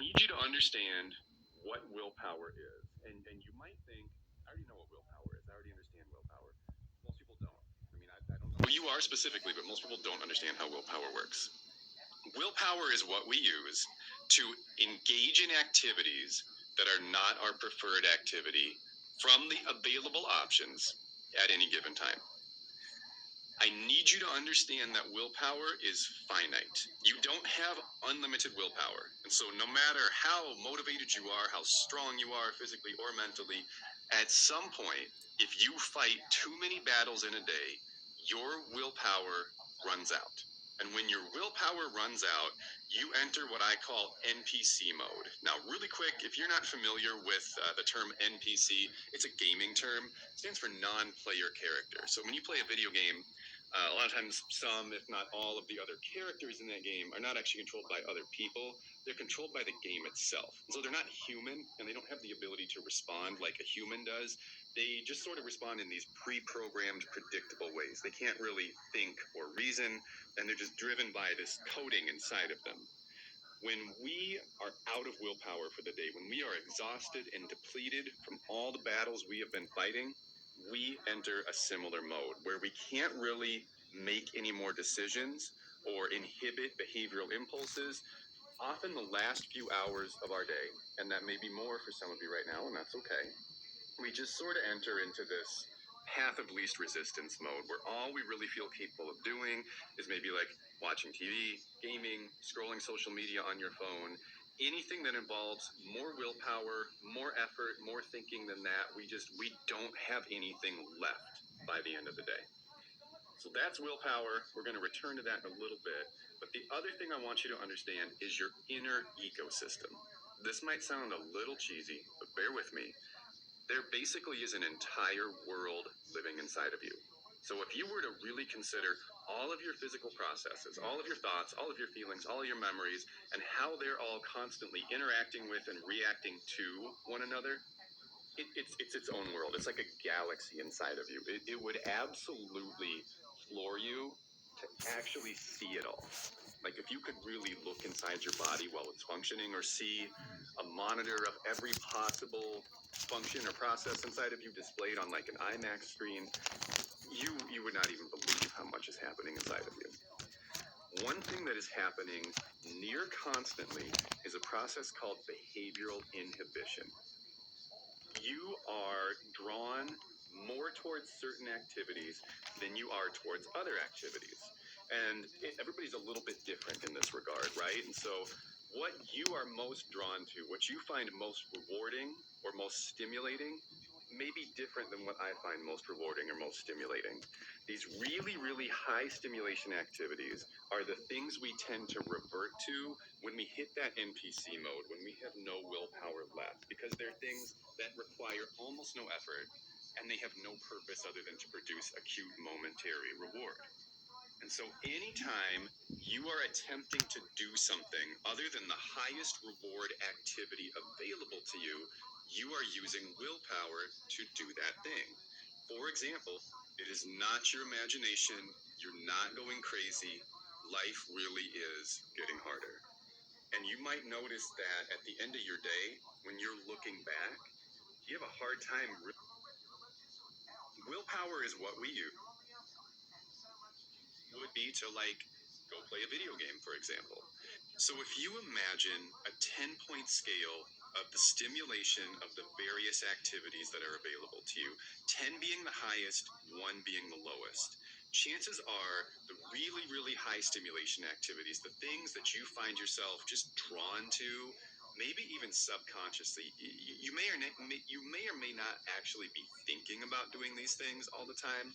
need you to understand what willpower is. And you might think, I already know what willpower is. I already understand willpower. Most people don't. I mean, I don't know who you are specifically, but most people don't understand how willpower works. Willpower is what we use to engage in activities that are not our preferred activity from the available options at any given time. I need you to understand that willpower is finite. You don't have unlimited willpower. And so, no matter how motivated you are, how strong you are physically or mentally, at some point, if you fight too many battles in a day, your willpower runs out. And when your willpower runs out, you enter what I call NPC mode. Now, really quick, if you're not familiar with the term NPC, it's a gaming term. It stands for non-player character. So when you play a video game, a lot of times, some, if not all, of the other characters in that game are not actually controlled by other people. They're controlled by the game itself. And so they're not human, and they don't have the ability to respond like a human does. They just sort of respond in these pre-programmed, predictable ways. They can't really think or reason, and they're just driven by this coding inside of them. When we are out of willpower for the day, when we are exhausted and depleted from all the battles we have been fighting, we enter a similar mode where we can't really make any more decisions or inhibit behavioral impulses. Often the last few hours of our day, and that may be more for some of you right now, and that's okay, we just sort of enter into this path of least resistance mode where all we really feel capable of doing is maybe like watching TV, gaming, scrolling social media on your phone. Anything that involves more willpower, more effort, more thinking than that, we don't have anything left by the end of the day. So that's willpower. We're going to return to that in a little bit. But the other thing I want you to understand is your inner ecosystem. This might sound a little cheesy, but bear with me. There basically is an entire world living inside of you. So if you were to really consider all of your physical processes, all of your thoughts, all of your feelings, all of your memories, and how they're all constantly interacting with and reacting to one another, it's its own world. It's like a galaxy inside of you. It would absolutely floor you to actually see it all. Like if you could really look inside your body while it's functioning, or see a monitor of every possible function or process inside of you displayed on like an IMAX screen, you would not even believe how much is happening inside of you. One thing that is happening near constantly is a process called behavioral inhibition. You are drawn more towards certain activities than you are towards other activities. And everybody's a little bit different in this regard, right? And so what you are most drawn to, what you find most rewarding or most stimulating, may be different than what I find most rewarding or most stimulating. These really, really high stimulation activities are the things we tend to revert to when we hit that NPC mode, when we have no willpower left, because they're things that require almost no effort, and they have no purpose other than to produce acute momentary reward. And so anytime you are attempting to do something other than the highest reward activity available to you, you are using willpower to do that thing. For example, it is not your imagination, you're not going crazy, life really is getting harder. And you might notice that at the end of your day, when you're looking back, you have a hard time. Willpower is what we use. Would be to like go play a video game, for example. So if you imagine a 10-point scale of the stimulation of the various activities that are available to you, 10 being the highest, 1 being the lowest, chances are the really, really high stimulation activities, the things that you find yourself just drawn to, maybe even subconsciously, you may or may not actually be thinking about doing these things all the time.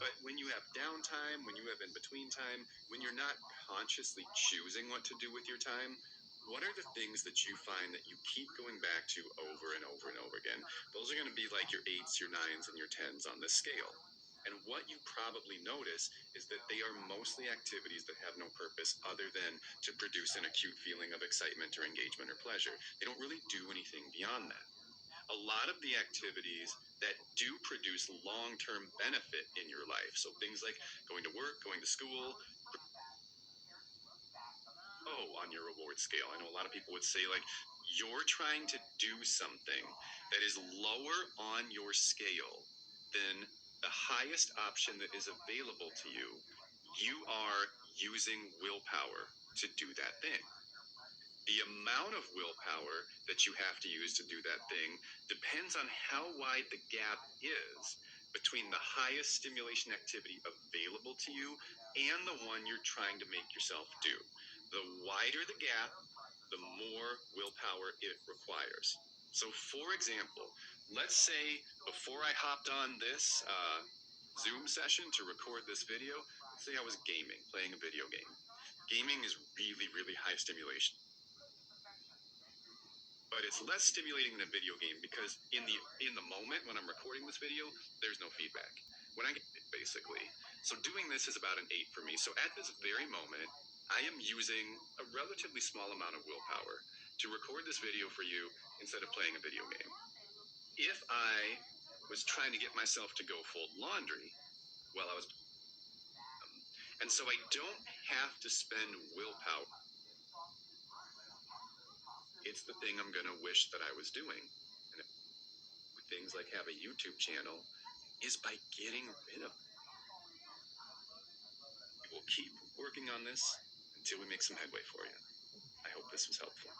But when you have downtime, when you have in between time, when you're not consciously choosing what to do with your time, what are the things that you find that you keep going back to over and over and over again? Those are going to be like your 8s, your 9s, and your 10s on this scale. And what you probably notice is that they are mostly activities that have no purpose other than to produce an acute feeling of excitement or engagement or pleasure. They don't really do anything beyond that. A lot of the activities that do produce long-term benefit in your life, so things like going to work, going to school, on your reward scale. I know a lot of people would say like you're trying to do something that is lower on your scale than the highest option that is available to you, you are using willpower to do that thing. The amount of willpower that you have to use to do that thing depends on how wide the gap is between the highest stimulation activity available to you and the one you're trying to make yourself do. The wider the gap, the more willpower it requires. So, for example, let's say before I hopped on this Zoom session to record this video, let's say I was gaming, playing a video game. Gaming is really, really high stimulation, but it's less stimulating than a video game because in the moment when I'm recording this video, there's no feedback. When I get it, basically. So doing this is about an 8 for me. So at this very moment, I am using a relatively small amount of willpower to record this video for you instead of playing a video game. If I was trying to get myself to go fold laundry while I was, and so I don't have to spend willpower. It's the thing I'm going to wish that I was doing. And things like have a YouTube channel is by getting rid of it. We will keep working on this until we make some headway for you. I hope this was helpful.